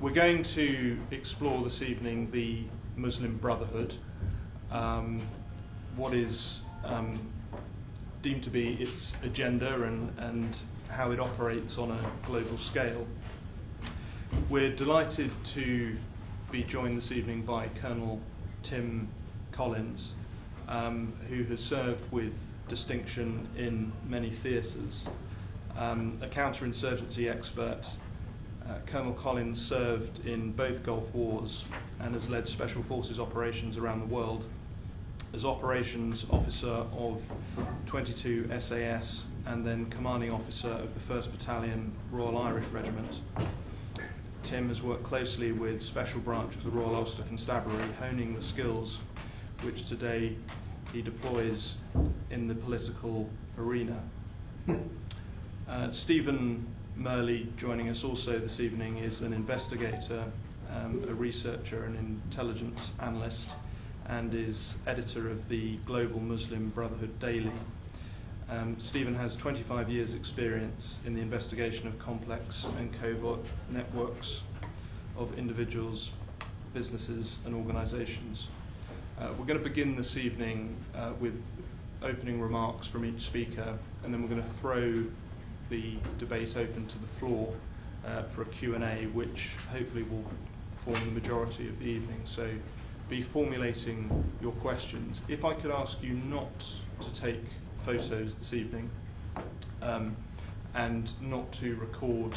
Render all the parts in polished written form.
We're going to explore this evening the Muslim Brotherhood, what is deemed to be its agenda and how it operates on a global scale. We're delighted to be joined this evening by Colonel Tim Collins, who has served with distinction in many theatres. A counterinsurgency expert, Colonel Collins served in both Gulf Wars and has led special forces operations around the world as operations officer of 22 SAS and then commanding officer of the 1st Battalion Royal Irish Regiment. Tim has worked closely with Special Branch of the Royal Ulster Constabulary, honing the skills which today he deploys in the political arena. Stephen Murley, joining us also this evening, is an investigator, a researcher, an intelligence analyst, and is editor of the Global Muslim Brotherhood Daily. Stephen has 25 years' experience in the investigation of complex and covert networks of individuals, businesses and organisations. We're going to begin this evening with opening remarks from each speaker, and then we're going to throw the debate open to the floor for a Q&A, which hopefully will form the majority of the evening. So be formulating your questions. If I could ask you not to take photos this evening and not to record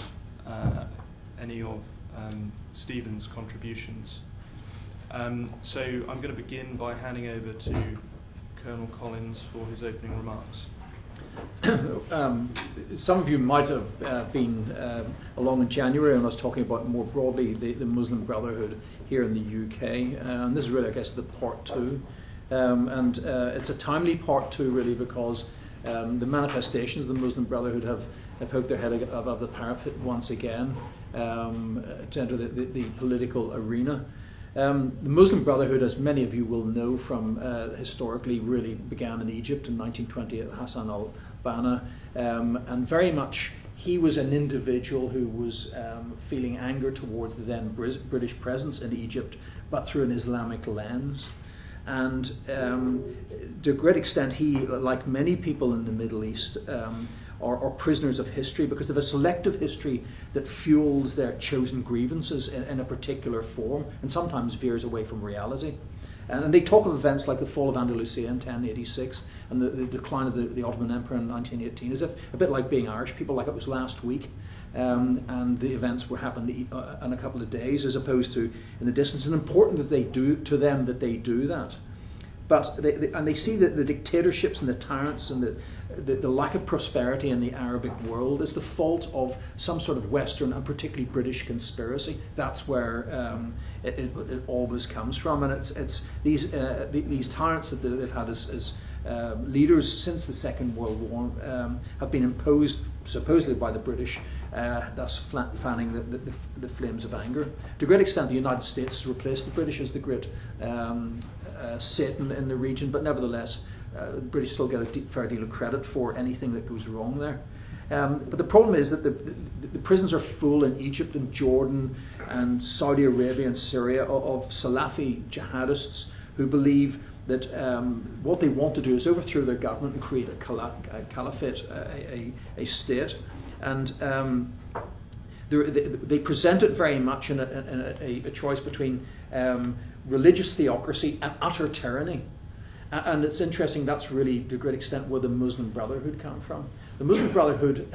any of Stephen's contributions. So I'm going to begin by handing over to Colonel Collins for his opening remarks. Some of you might have been along in January when I was talking about more broadly the Muslim Brotherhood here in the UK, and this is really, I guess, the part two, and it's a timely part two really because the manifestations of the Muslim Brotherhood have poked their head above the parapet once again to enter the political arena. The Muslim Brotherhood, as many of you will know from historically, really began in Egypt in 1920 at Hassan al-Banna, and very much he was an individual who was feeling anger towards the then British presence in Egypt, but through an Islamic lens. And to a great extent, he, like many people in the Middle East, are prisoners of history because they have a selective history that fuels their chosen grievances in a particular form and sometimes veers away from reality. And they talk of events like the fall of Andalusia in 1086 and the decline of the Ottoman Empire in 1918 as if a bit like being Irish people, like it was last week, and the events were happening in a couple of days as opposed to in the distance. And important that they do to them that they do that. But they see that the dictatorships and the tyrants and the lack of prosperity in the Arabic world is the fault of some sort of Western and particularly British conspiracy. That's where it always comes from, and it's these tyrants that they've had as leaders since the Second World War have been imposed supposedly by the British, thus fanning the flames of anger. To a great extent, the United States has replaced the British as the great Satan in the region, but nevertheless, the British still get a fair deal of credit for anything that goes wrong there. But the problem is that the prisons are full in Egypt and Jordan and Saudi Arabia and Syria of Salafi jihadists who believe that what they want to do is overthrow their government and create a caliphate, a state. And they present it very much in a choice between religious theocracy and utter tyranny. And it's interesting, that's really to a great extent where the Muslim Brotherhood come from. The Muslim Brotherhood,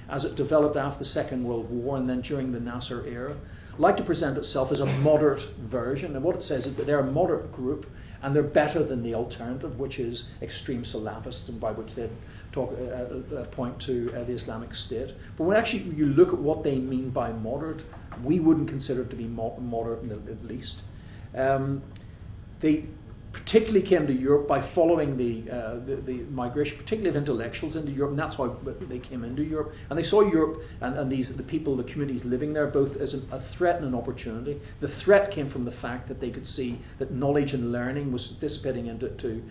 as it developed after the Second World War and then during the Nasser era, like to present itself as a moderate version. And what it says is that they're a moderate group and they're better than the alternative, which is extreme Salafists, and by which they point to the Islamic State. But when actually you look at what they mean by moderate, we wouldn't consider it to be moderate in the least. They particularly came to Europe by following the migration, particularly of intellectuals into Europe, and that's why they came into Europe. And they saw Europe and the people, the communities living there, both as a threat and an opportunity. The threat came from the fact that they could see that knowledge and learning was dissipating into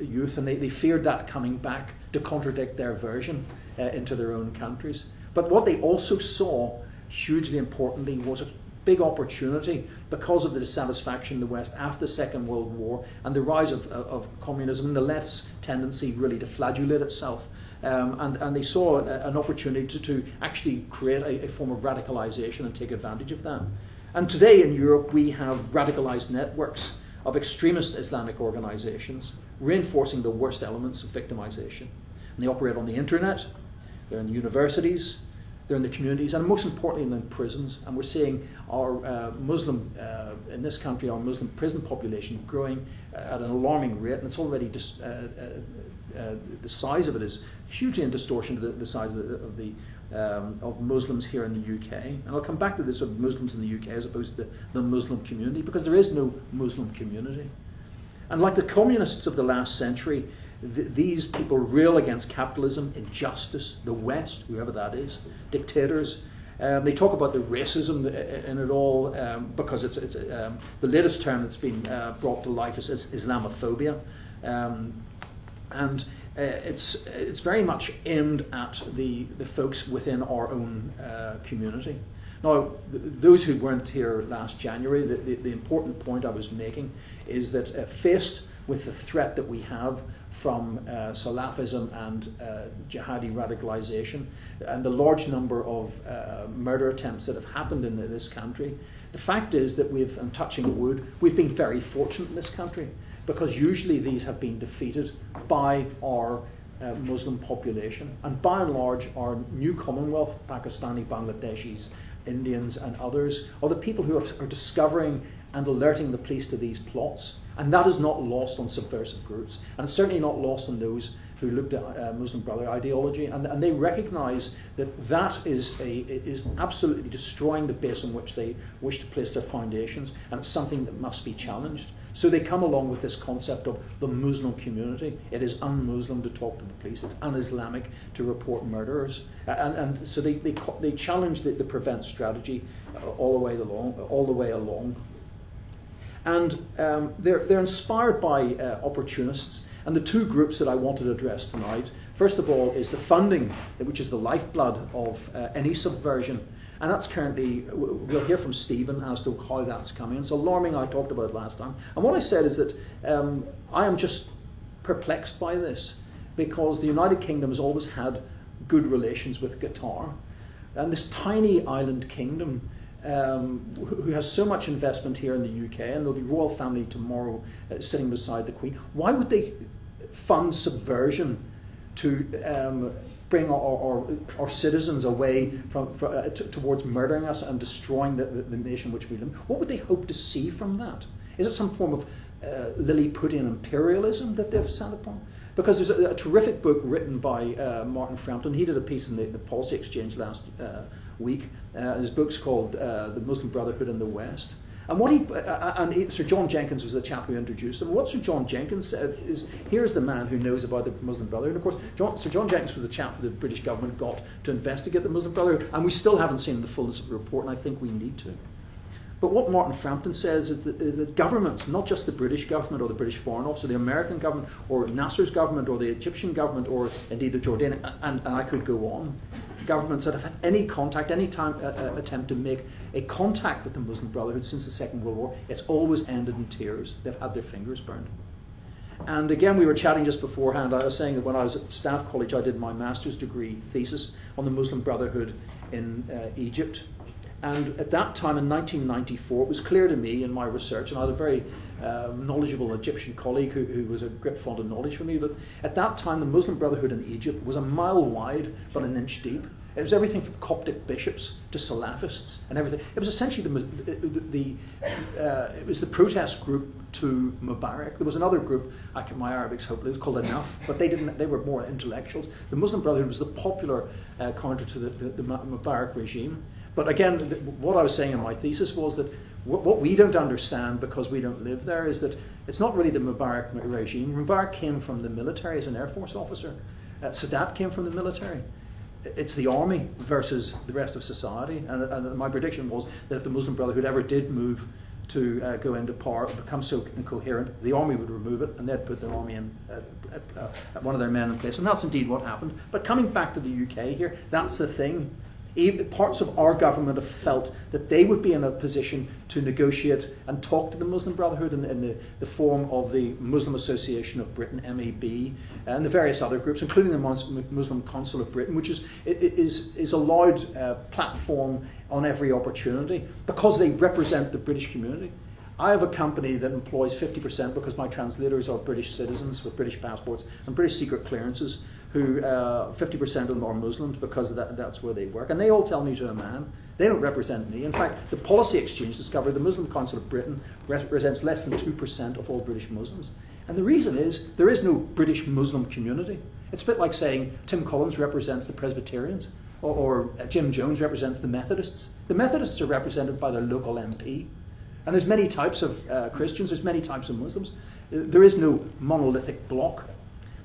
youth, and they feared that coming back to contradict their version into their own countries. But what they also saw hugely importantly, was a big opportunity because of the dissatisfaction in the West after the Second World War and the rise of communism and the left's tendency really to flagellate itself. And they saw an opportunity to actually create a form of radicalisation and take advantage of that. And today in Europe we have radicalised networks of extremist Islamic organisations reinforcing the worst elements of victimisation. And they operate on the internet, they're in the universities, they're in the communities, and most importantly in prisons. And we're seeing our Muslim, in this country, our Muslim prison population growing at an alarming rate, and it's already just, the size of it is hugely in distortion to the size of Muslims here in the UK. And I'll come back to this of Muslims in the UK as opposed to the Muslim community, because there is no Muslim community. And like the communists of the last century, these people rail against capitalism, injustice, the West, whoever that is, dictators. They talk about the racism in it all, because it's the latest term that's been brought to life is Islamophobia, and it's very much aimed at the folks within our own community. Now, those who weren't here last January, the important point I was making is that faced with the threat that we have from Salafism and jihadi radicalisation and the large number of murder attempts that have happened in this country, the fact is that and touching wood, we've been very fortunate in this country, because usually these have been defeated by our Muslim population, and by and large our new Commonwealth, Pakistani, Bangladeshis, Indians and others, are the people who are discovering and alerting the police to these plots. And that is not lost on subversive groups, and it's certainly not lost on those who looked at Muslim Brotherhood ideology, and they recognise that is absolutely destroying the base on which they wish to place their foundations, and it's something that must be challenged. So they come along with this concept of the Muslim community. It is un-Muslim to talk to the police. It's un-Islamic to report murderers, and so they challenge the prevent strategy all the way along. And they're inspired by opportunists. And the two groups that I wanted to address tonight, first of all, is the funding, which is the lifeblood of any subversion. And that's currently, we'll hear from Stephen as to how that's coming. It's alarming. I talked about it last time. And what I said is that I am just perplexed by this, because the United Kingdom has always had good relations with Qatar. And this tiny island kingdom, who has so much investment here in the UK, and there'll be royal family tomorrow sitting beside the Queen. Why would they fund subversion to bring our citizens away towards murdering us and destroying the nation which we live in? What would they hope to see from that? Is it some form of Lilliputian imperialism that they've set upon? Because there's a terrific book written by Martin Frampton. He did a piece in the Policy Exchange last week. His book's called The Muslim Brotherhood in the West. And Sir John Jenkins was the chap who introduced him. What Sir John Jenkins said is, here's the man who knows about the Muslim Brotherhood. And of course, Sir John Jenkins was the chap who the British government got to investigate the Muslim Brotherhood, and we still haven't seen the fullness of the report, and I think we need to. But what Martin Frampton says is that governments, not just the British government or the British Foreign Office or the American government or Nasser's government or the Egyptian government or indeed the Jordanian, and I could go on, governments that have had any contact, any time attempt to make a contact with the Muslim Brotherhood since the Second World War, it's always ended in tears. They've had their fingers burned. And again, we were chatting just beforehand. I was saying that when I was at Staff College, I did my master's degree thesis on the Muslim Brotherhood in Egypt. And at that time, in 1994, it was clear to me in my research, and I had a very knowledgeable Egyptian colleague who was a great font of knowledge for me, but at that time, the Muslim Brotherhood in Egypt was a mile wide, but an inch deep. It was everything from Coptic bishops to Salafists and everything. It was essentially it was the protest group to Mubarak. There was another group, my Arabic's hopeless, called Enough, but they were more intellectuals. The Muslim Brotherhood was the popular counter to the Mubarak regime. But again, what I was saying in my thesis was that what we don't understand, because we don't live there, is that it's not really the Mubarak regime. Mubarak came from the military as an Air Force officer. Sadat came from the military. It's the army versus the rest of society. And my prediction was that if the Muslim Brotherhood ever did move to go into power, become so incoherent, the army would remove it, and they'd put their army in, one of their men in place. And that's indeed what happened. But coming back to the UK here, that's the thing. Parts of our government have felt that they would be in a position to negotiate and talk to the Muslim Brotherhood in the form of the Muslim Association of Britain, MEB, and the various other groups, including the Muslim Council of Britain, which is allowed platform on every opportunity because they represent the British community. I have a company that employs 50% because my translators are British citizens with British passports and British secret clearances, who 50% of them are Muslims because that's where they work. And they all tell me to a man, they don't represent me. In fact, the Policy Exchange discovered the Muslim Council of Britain represents less than 2% of all British Muslims. And the reason is there is no British Muslim community. It's a bit like saying Tim Collins represents the Presbyterians or Jim Jones represents the Methodists. The Methodists are represented by their local MP. And there's many types of Christians, there's many types of Muslims. There is no monolithic bloc.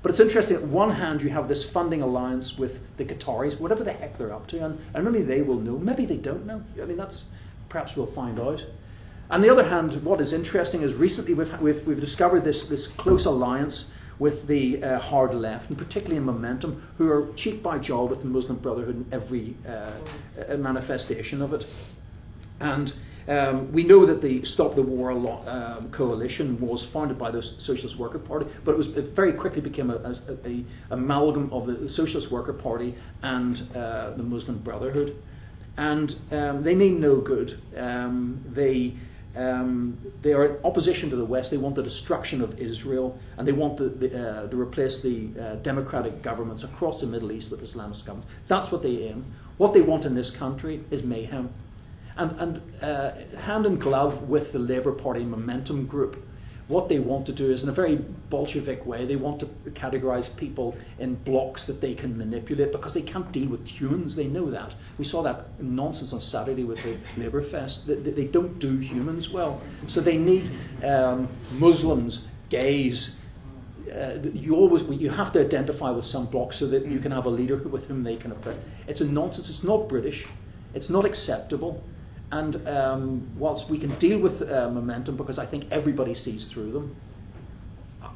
But it's interesting, on one hand you have this funding alliance with the Qataris, whatever the heck they're up to, and only they will know. Maybe they don't know. I mean, perhaps we'll find out. On the other hand, what is interesting is recently we've discovered this close alliance with the hard left, and particularly in Momentum, who are cheek by jowl with the Muslim Brotherhood in every manifestation of it. And we know that the Stop the War coalition was founded by the Socialist Worker Party, but it very quickly became an amalgam of the Socialist Worker Party and the Muslim Brotherhood. And they mean no good. They are in opposition to the West. They want the destruction of Israel, and they want to replace the democratic governments across the Middle East with Islamist governments. That's what they aim. What they want in this country is mayhem. And hand in glove with the Labour Party Momentum group, what they want to do is, in a very Bolshevik way, they want to categorise people in blocks that they can manipulate because they can't deal with humans. They know that. We saw that nonsense on Saturday with the Labour Fest. They don't do humans well. So they need Muslims, gays. You have to identify with some block so that you can have a leader with whom they can oppress. It's a nonsense. It's not British. It's not acceptable. And whilst we can deal with Momentum because I think everybody sees through them,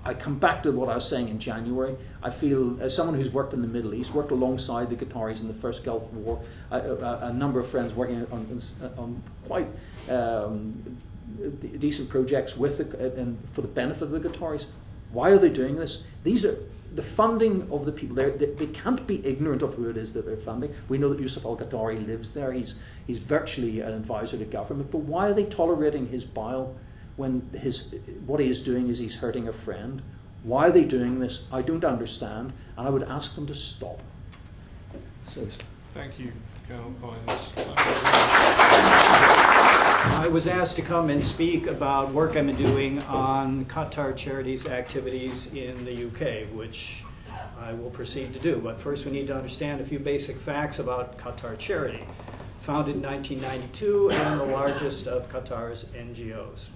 I come back to what I was saying in January. I feel, as someone who's worked in the Middle East, worked alongside the Qataris in the first Gulf War, a number of friends working on quite decent projects and for the benefit of the Qataris. Why are they doing this? These are the funding of the people there. They can't be ignorant of who it is that they're funding. We know that Yusuf al-Qaddafi lives there. He's virtually an advisor to government. But why are they tolerating his bile when what he is doing is he's hurting a friend? Why are they doing this? I don't understand, and I would ask them to stop. So, thank you, Colonel Collins. I was asked to come and speak about work I've been doing on Qatar Charities activities in the UK, which I will proceed to do. But first we need to understand a few basic facts about Qatar Charity. Founded in 1992 and the largest of Qatar's NGOs.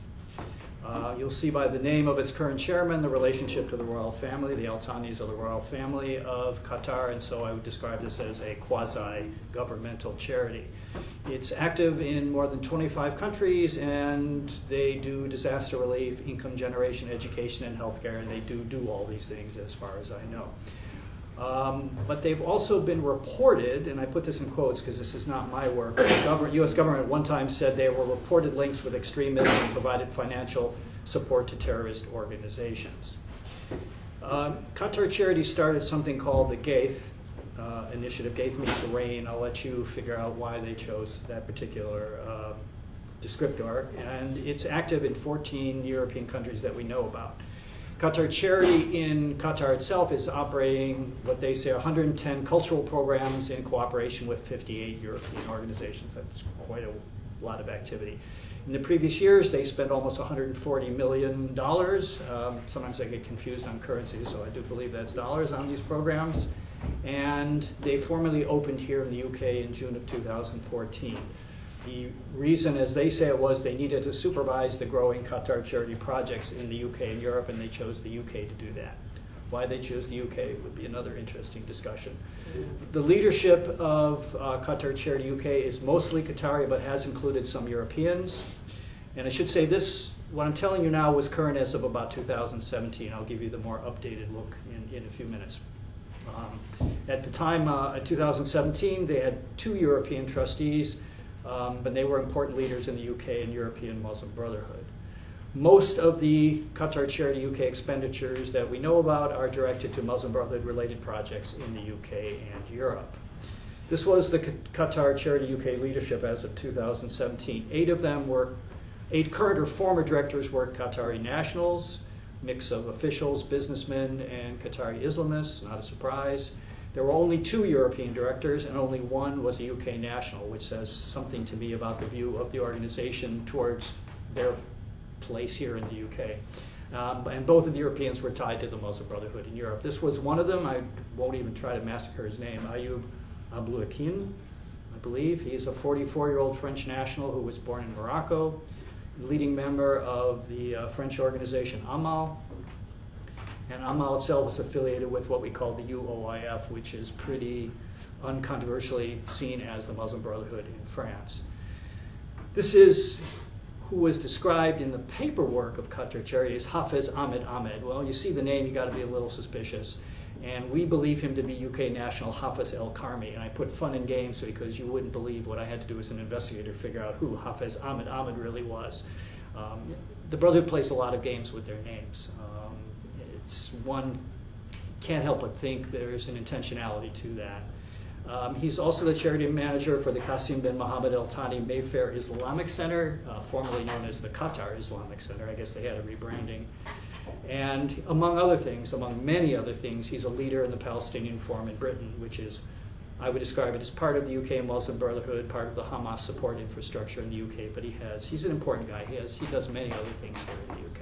You'll see by the name of its current chairman the relationship to the royal family. The Al Thanis are the royal family of Qatar, and so I would describe this as a quasi-governmental charity. It's active in more than 25 countries, and they do disaster relief, income generation, education, and healthcare, and they do all these things as far as I know. But they've also been reported, and I put this in quotes because this is not my work, the U.S. government at one time said they were reported links with extremism and provided financial support to terrorist organizations. Qatar Charity started something called the GAITH initiative. GAITH means rain. I'll let you figure out why they chose that particular descriptor. And it's active in 14 European countries that we know about. Qatar Charity in Qatar itself is operating what they say 110 cultural programs in cooperation with 58 European organizations. That's quite a lot of activity. In the previous years, they spent almost $140 million. Sometimes I get confused on currencies, so I do believe that's dollars on these programs. And they formally opened here in the UK in June of 2014. The reason, as they say it was, they needed to supervise the growing Qatar charity projects in the UK and Europe, and they chose the UK to do that. Why they chose the UK would be another interesting discussion. The leadership of Qatar Charity UK is mostly Qatari, but has included some Europeans. And I should say this, what I'm telling you now was current as of about 2017. I'll give you the more updated look in a few minutes. At the time, in 2017, they had 2 European trustees, but they were important leaders in the UK and European Muslim Brotherhood. Most of the Qatar Charity UK expenditures that we know about are directed to Muslim Brotherhood related projects in the UK and Europe. This was the Qatar Charity UK leadership as of 2017. 8 current or former directors were Qatari nationals, mix of officials, businessmen, and Qatari Islamists, not a surprise. There were only 2 European directors, and only 1 was a UK national, which says something to me about the view of the organization towards their place here in the UK. And both of the Europeans were tied to the Muslim Brotherhood in Europe. This was one of them. I won't even try to massacre his name. Ayoub Ablouakin, I believe. He's a 44-year-old French national who was born in Morocco, leading member of the French organization Amal. And Amal itself is affiliated with what we call the UOIF, which is pretty uncontroversially seen as the Muslim Brotherhood in France. This is who was described in the paperwork of Qatar Charity as Hafez Ahmed. Well, you see the name, you got to be a little suspicious. And we believe him to be UK national Hafez El Karmi. And I put fun and games because you wouldn't believe what I had to do as an investigator to figure out who Hafez Ahmed really was. The Brotherhood plays a lot of games with their names. One can't help but think there's an intentionality to that. He's also the charity manager for the Qasim bin Mohammed Al Thani Mayfair Islamic Center, formerly known as the Qatar Islamic Center. I guess they had a rebranding. And among other things, among many other things, he's a leader in the Palestinian Forum in Britain, which is, I would describe it as part of the UK Muslim Brotherhood, part of the Hamas support infrastructure in the UK, but he's an important guy. He does many other things here in the UK.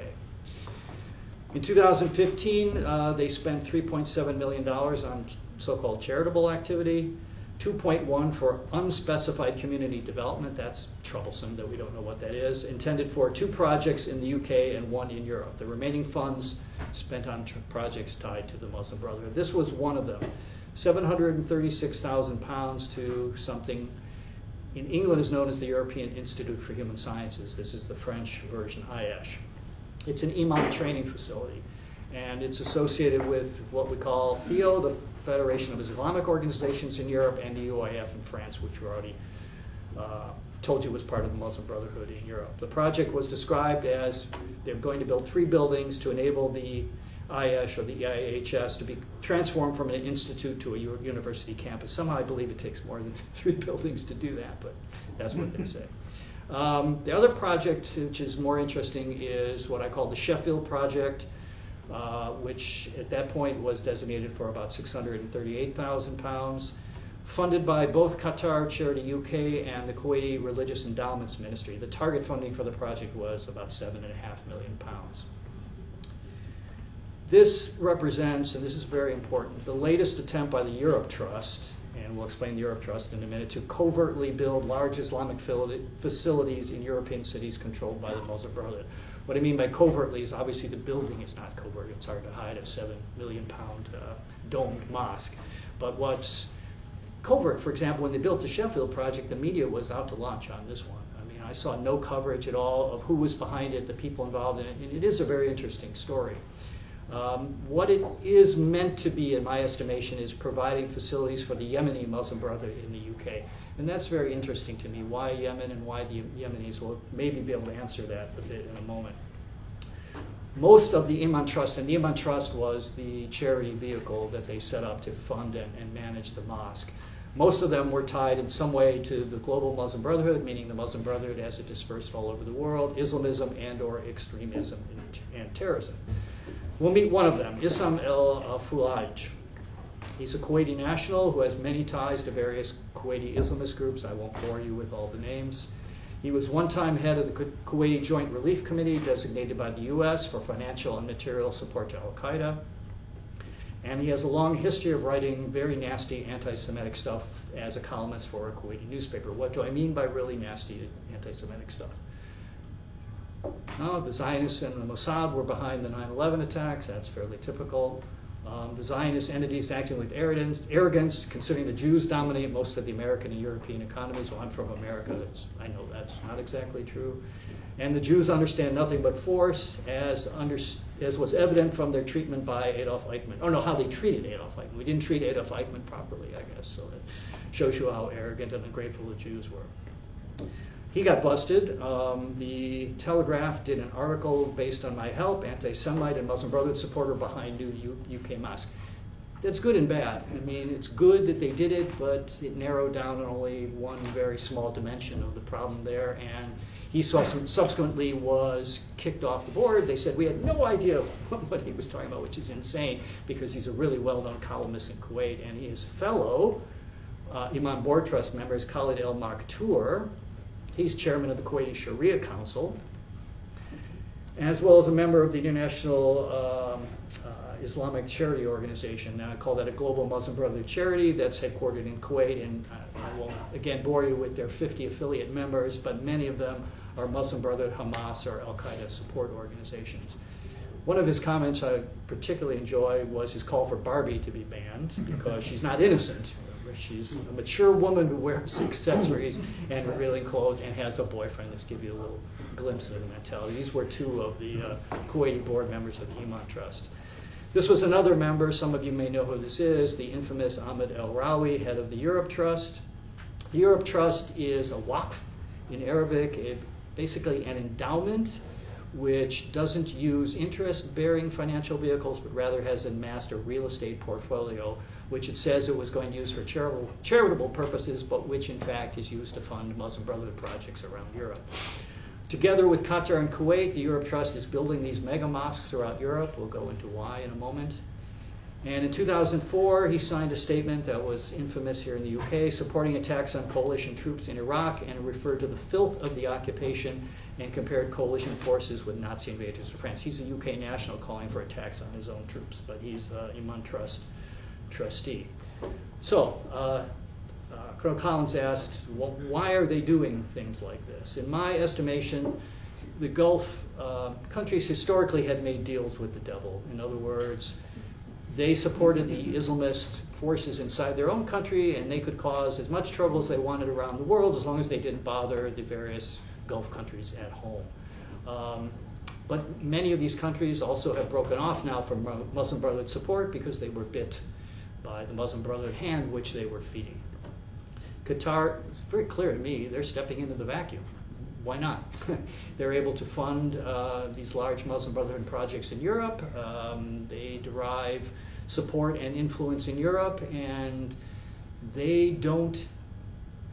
In 2015, they spent $3.7 million on so-called charitable activity, 2.1 for unspecified community development. That's troublesome that we don't know what that is. Intended for 2 projects in the UK and 1 in Europe. The remaining funds spent on projects tied to the Muslim Brotherhood. This was one of them. £736,000 to something in England is known as the European Institute for Human Sciences. This is the French version, IESH. It's an imam training facility, and it's associated with what we call FIO, the Federation of Islamic Organizations in Europe, and the UOIF in France, which we already told you was part of the Muslim Brotherhood in Europe. The project was described as they're going to build 3 buildings to enable the IESH or the EIHS to be transformed from an institute to a university campus. Somehow I believe it takes more than 3 buildings to do that, but that's what they say. The other project, which is more interesting, is what I call the Sheffield project, which at that point was designated for about £638,000, funded by both Qatar Charity UK and the Kuwaiti Religious Endowments Ministry. The target funding for the project was about £7.5 million. This represents, and this is very important, the latest attempt by the Europe Trust, and we'll explain the Europe Trust in a minute, to covertly build large Islamic facilities in European cities controlled by the Muslim Brotherhood. What I mean by covertly is obviously the building is not covert. It's hard to hide a £7 million domed mosque. But what's covert, for example, when they built the Sheffield project, the media was out to lunch on this one. I mean, I saw no coverage at all of who was behind it, the people involved in it, and it is a very interesting story. What it is meant to be, in my estimation, is providing facilities for the Yemeni Muslim Brotherhood in the UK. And that's very interesting to me. Why Yemen and why the Yemenis? We'll maybe be able to answer that a bit in a moment. Most of the Iman Trust, and the Iman Trust was the charity vehicle that they set up to fund and manage the mosque. Most of them were tied in some way to the global Muslim Brotherhood, meaning the Muslim Brotherhood as it dispersed all over the world, Islamism and or extremism and terrorism. We'll meet one of them, Issam El-Fulaj. He's a Kuwaiti national who has many ties to various Kuwaiti Islamist groups. I won't bore you with all the names. He was one-time head of the Kuwaiti Joint Relief Committee designated by the U.S. for financial and material support to Al-Qaeda. And he has a long history of writing very nasty anti-Semitic stuff as a columnist for a Kuwaiti newspaper. What do I mean by really nasty anti-Semitic stuff? No, the Zionists and the Mossad were behind the 9/11 attacks. That's fairly typical. The Zionist entities acting with arrogance, considering the Jews dominate most of the American and European economies. Well, I'm from America. I know that's not exactly true. And the Jews understand nothing but force, as as was evident from their treatment by Adolf Eichmann. Oh no, how they treated Adolf Eichmann. We didn't treat Adolf Eichmann properly, I guess, so that shows you how arrogant and ungrateful the Jews were. He got busted. The Telegraph did an article based on my help, anti-Semite and Muslim Brotherhood supporter behind new UK mosque. That's good and bad. I mean, it's good that they did it, but it narrowed down on only one very small dimension of the problem there. And he subsequently was kicked off the board. They said we had no idea what he was talking about, which is insane because he's a really well-known columnist in Kuwait. And his fellow Imam Board Trust member is Khalid El Maktour. He's chairman of the Kuwaiti Sharia Council, as well as a member of the International Islamic Charity Organization. Now I call that a Global Muslim Brotherhood charity that's headquartered in Kuwait, and I won't again bore you with their 50 affiliate members, but many of them are Muslim Brotherhood, Hamas, or Al-Qaeda support organizations. One of his comments I particularly enjoy was his call for Barbie to be banned because she's not innocent. She's a mature woman who wears accessories and revealing clothes and has a boyfriend. Let's give you a little glimpse of the mentality. These were two of the Kuwaiti board members of the Iman Trust. This was another member, some of you may know who this is, the infamous Ahmed El Rawi, head of the Europe Trust. The Europe Trust is a waqf in Arabic, basically an endowment which doesn't use interest-bearing financial vehicles, but rather has amassed a real estate portfolio, which it says it was going to use for charitable purposes, but which in fact is used to fund Muslim Brotherhood projects around Europe. Together with Qatar and Kuwait, the Europe Trust is building these mega mosques throughout Europe. We'll go into why in a moment. And in 2004, he signed a statement that was infamous here in the UK, supporting attacks on coalition troops in Iraq, and referred to the filth of the occupation and compared coalition forces with Nazi invaders of France. He's a UK national calling for attacks on his own troops, but he's Iman Trust trustee. So, Colonel Collins asked, well, why are they doing things like this? In my estimation, the Gulf countries historically had made deals with the devil. In other words, they supported the Islamist forces inside their own country, and they could cause as much trouble as they wanted around the world as long as they didn't bother the various Gulf countries at home. But many of these countries also have broken off now from Muslim Brotherhood support because they were bit by the Muslim Brotherhood hand which they were feeding. Qatar, it's very clear to me, they're stepping into the vacuum. Why not? They're able to fund these large Muslim Brotherhood projects in Europe. They derive support and influence in Europe, and they don't,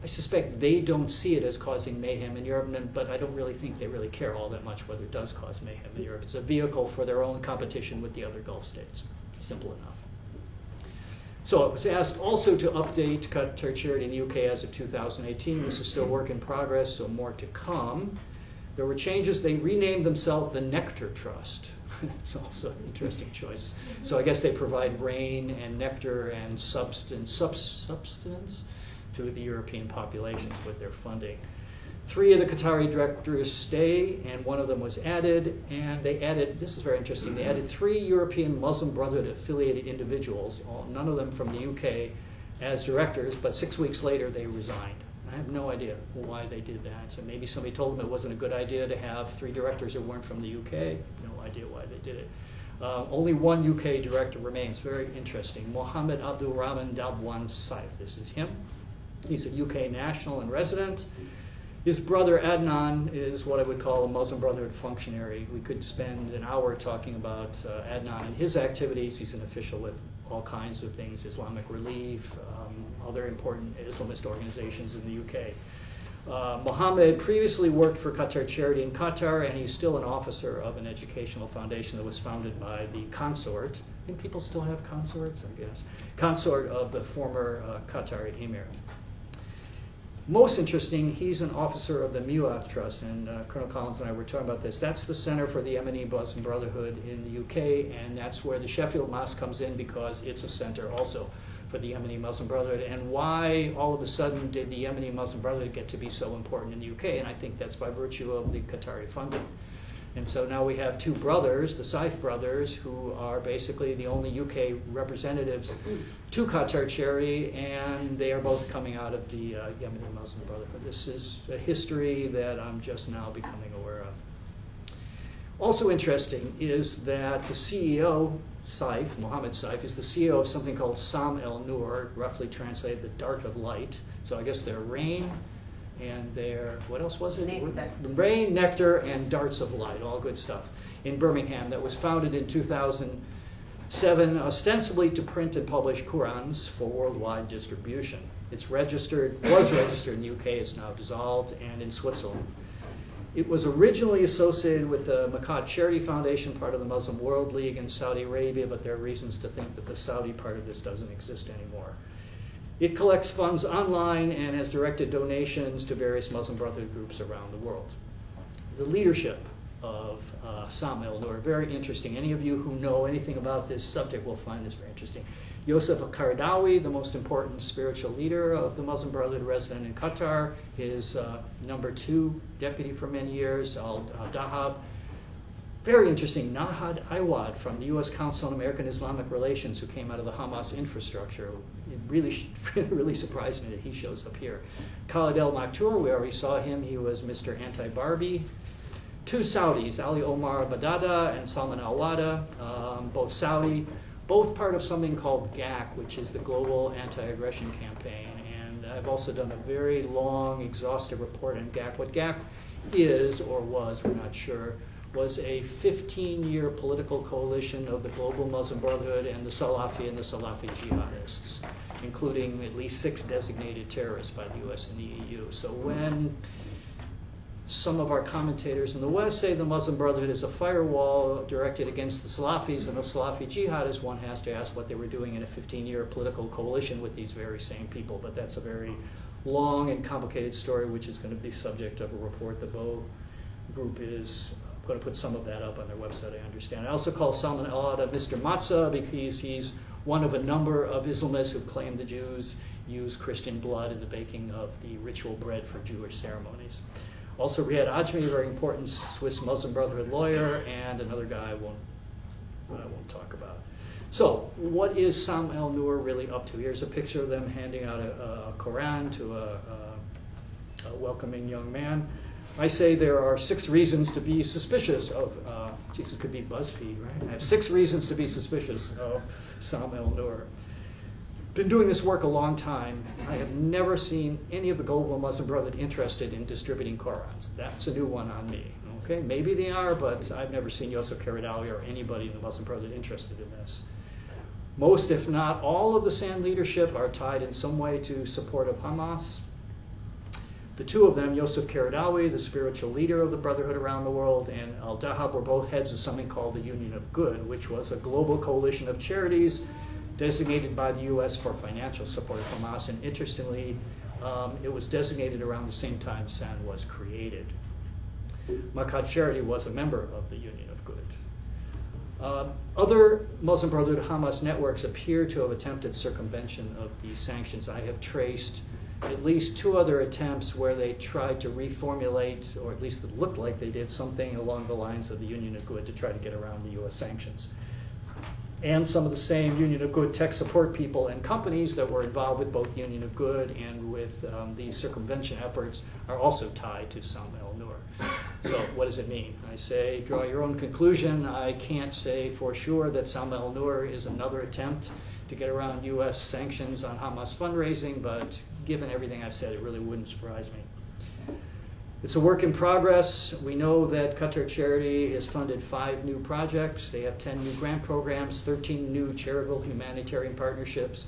I suspect they don't see it as causing mayhem in Europe, but I don't really think they really care all that much whether it does cause mayhem in Europe. It's a vehicle for their own competition with the other Gulf states. Simple enough. So it was asked also to update Qatar Charity in the UK as of 2018. This is still work in progress, so more to come. There were changes. They renamed themselves the Nectar Trust. It's also an interesting choice. So I guess they provide rain and nectar and substance to the European populations with their funding. 3 of the Qatari directors stay, and 1 of them was added, and they added, this is very interesting, they added 3 European Muslim Brotherhood affiliated individuals, none of them from the UK, as directors, but 6 weeks later they resigned. I have no idea why they did that. So maybe somebody told them it wasn't a good idea to have 3 directors who weren't from the UK. No idea why they did it. Only 1 UK director remains. Very interesting. Mohammed Abdul Rahman Dabwan Saif. This is him. He's a UK national and resident. His brother Adnan is what I would call a Muslim Brotherhood functionary. We could spend an hour talking about Adnan and his activities. He's an official with all kinds of things, Islamic Relief, other important Islamist organizations in the UK. Mohammed previously worked for Qatar Charity in Qatar, and he's still an officer of an educational foundation that was founded by the consort. I think people still have consorts, I guess. Consort of the former Qatari Emir. Most interesting, he's an officer of the Mu'ath Trust, and Colonel Collins and I were talking about this. That's the center for the Yemeni Muslim Brotherhood in the UK, and that's where the Sheffield Mosque comes in because it's a center also for the Yemeni Muslim Brotherhood. And why all of a sudden did the Yemeni Muslim Brotherhood get to be so important in the UK? And I think that's by virtue of the Qatari funding. And so now we have 2 brothers, the Saif brothers, who are basically the only UK representatives to Qatar Charity, and they are both coming out of the Yemeni Muslim Brotherhood. This is a history that I'm just now becoming aware of. Also interesting is that the CEO, Saif, Mohammed Saif, is the CEO of something called Sam el-Nur, roughly translated the Dart of Light. So I guess they're rain and they're, what else was it? Nectar. Rain, nectar, and darts of light, all good stuff, in Birmingham, that was founded in 2007, ostensibly to print and publish Qurans for worldwide distribution. It's registered, was registered in the UK, it's now dissolved, and in Switzerland. It was originally associated with the Makkah Charity Foundation, part of the Muslim World League in Saudi Arabia, but there are reasons to think that the Saudi part of this doesn't exist anymore. It collects funds online and has directed donations to various Muslim Brotherhood groups around the world. The leadership of Sam el-Nur, very interesting. Any of you who know anything about this subject will find this very interesting. Yosef al-Qaradawi, the most important spiritual leader of the Muslim Brotherhood, resident in Qatar, his number 2 deputy for many years, al-Dahab. Very interesting, Nahad Iwad from the U.S. Council on American Islamic Relations, who came out of the Hamas infrastructure. It really surprised me that he shows up here. Khalid el-Maktour, we already saw him. He was Mr. Anti-Barbie. 2 Saudis, Ali Omar Badada and Salman al-Wada, both Saudi, both part of something called GAC, which is the Global Anti-Aggression Campaign. And I've also done a very long, exhaustive report on GAC. What GAC is, or was, we're not sure, was a 15-year political coalition of the Global Muslim Brotherhood and the Salafi jihadists, including at least 6 designated terrorists by the US and the EU. So when some of our commentators in the West say the Muslim Brotherhood is a firewall directed against the Salafis and the Salafi jihadists, one has to ask what they were doing in a 15-year political coalition with these very same people. But that's a very long and complicated story, which is going to be subject of a report. The Bow group is going to put some of that up on their website, I understand. I also call Salman al-Awda Mr. Matzah because he's one of a number of Islamists who claim the Jews use Christian blood in the baking of the ritual bread for Jewish ceremonies. Also, Riyad Ajmi, a very important Swiss Muslim Brotherhood lawyer, and another guy I won't talk about. So, what is Sam el-Nur really up to? Here's a picture of them handing out a Quran to a welcoming young man. I say there are 6 reasons to be suspicious of, Jesus, could be BuzzFeed, right? I have 6 reasons to be suspicious of Sam el-Nur. Been doing this work a long time. I have never seen any of the Global Muslim Brotherhood interested in distributing Qurans. That's a new one on me. Okay, maybe they are, but I've never seen Yosef Qaradawi or anybody in the Muslim Brotherhood interested in this. Most, if not all, of the SAN leadership are tied in some way to support of Hamas. The 2 of them, Yosef Qaradawi, the spiritual leader of the Brotherhood around the world, and al-Dahab, were both heads of something called the Union of Good, which was a global coalition of charities designated by the U.S. for financial support of Hamas. And interestingly, it was designated around the same time SAN was created. Makkah Charity was a member of the Union of Good. Other Muslim Brotherhood Hamas networks appear to have attempted circumvention of these sanctions. I have traced at least 2 other attempts where they tried to reformulate, or at least it looked like they did, something along the lines of the Union of Good to try to get around the U.S. sanctions. And some of the same Union of Good tech support people and companies that were involved with both Union of Good and with these circumvention efforts are also tied to Sam el-Nur. So what does it mean? I say, draw your own conclusion. I can't say for sure that Sam el-Nur is another attempt to get around U.S. sanctions on Hamas fundraising, but given everything I've said, it really wouldn't surprise me. It's a work in progress. We know that Qatar Charity has funded 5 new projects. They have 10 new grant programs, 13 new charitable humanitarian partnerships,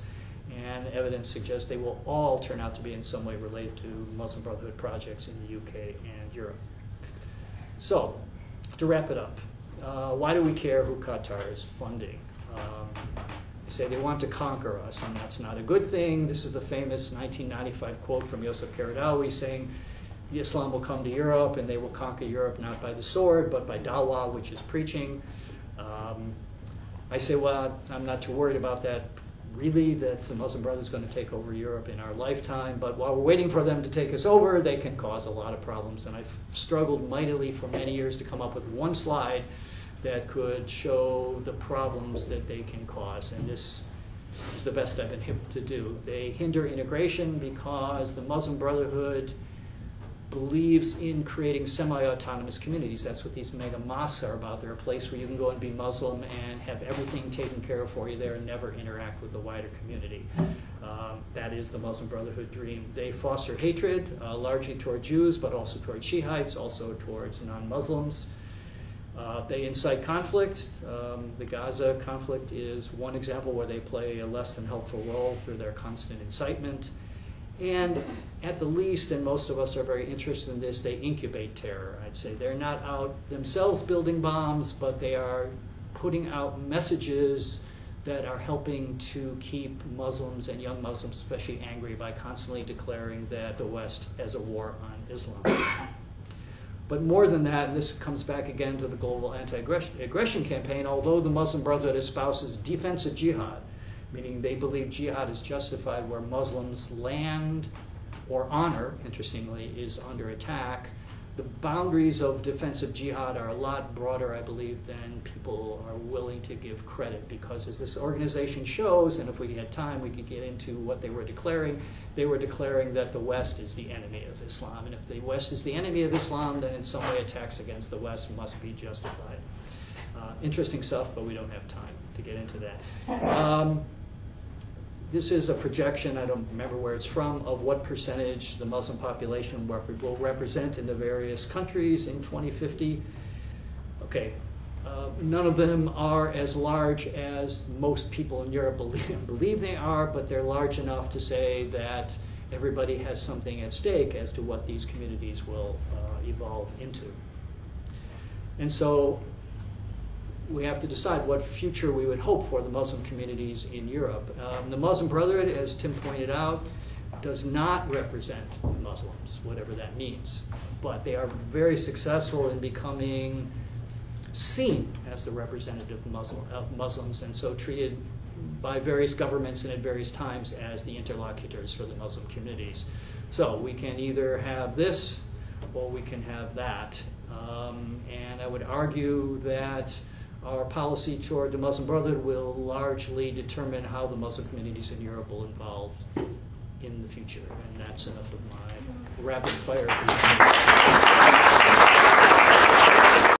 and evidence suggests they will all turn out to be in some way related to Muslim Brotherhood projects in the UK and Europe. So, to wrap it up, why do we care who Qatar is funding? They say they want to conquer us, and that's not a good thing. This is the famous 1995 quote from Yosef Qaradawi saying, Islam will come to Europe and they will conquer Europe not by the sword but by dawah, which is preaching. I say, well, I'm not too worried about that really, that the Muslim Brotherhood is going to take over Europe in our lifetime, but while we're waiting for them to take us over, they can cause a lot of problems. And I've struggled mightily for many years to come up with one slide that could show the problems that they can cause, and this is the best I've been able to do. They hinder integration because the Muslim Brotherhood believes in creating semi-autonomous communities. That's what these mega mosques are about. They're a place where you can go and be Muslim and have everything taken care of for you there and never interact with the wider community. That is the Muslim Brotherhood dream. They foster hatred, largely toward Jews, but also toward Shiites, also towards non-Muslims. They incite conflict. The Gaza conflict is one example where they play a less than helpful role through their constant incitement. And at the least, and most of us are very interested in this, they incubate terror, I'd say. They're not out themselves building bombs, but they are putting out messages that are helping to keep Muslims and young Muslims especially angry by constantly declaring that the West has a war on Islam. But more than that, and this comes back again to the global anti-aggression campaign, although the Muslim Brotherhood espouses defensive jihad, meaning they believe jihad is justified where Muslims' land or honor, interestingly, is under attack, the boundaries of defensive jihad are a lot broader, I believe, than people are willing to give credit, because as this organization shows, and if we had time we could get into what they were declaring that the West is the enemy of Islam, and if the West is the enemy of Islam, then in some way attacks against the West must be justified. Interesting stuff, but we don't have time to get into that. This is a projection, I don't remember where it's from, of what percentage the Muslim population will represent in the various countries in 2050. Okay, none of them are as large as most people in Europe believe they are, but they're large enough to say that everybody has something at stake as to what these communities will evolve into. And so we have to decide what future we would hope for the Muslim communities in Europe. The Muslim Brotherhood, as Tim pointed out, does not represent Muslims, whatever that means. But they are very successful in becoming seen as the representative of Muslims, and so treated by various governments and at various times as the interlocutors for the Muslim communities. So we can either have this or we can have that. And I would argue that our policy toward the Muslim Brotherhood will largely determine how the Muslim communities in Europe will evolve in the future. And that's enough of my rapid fire.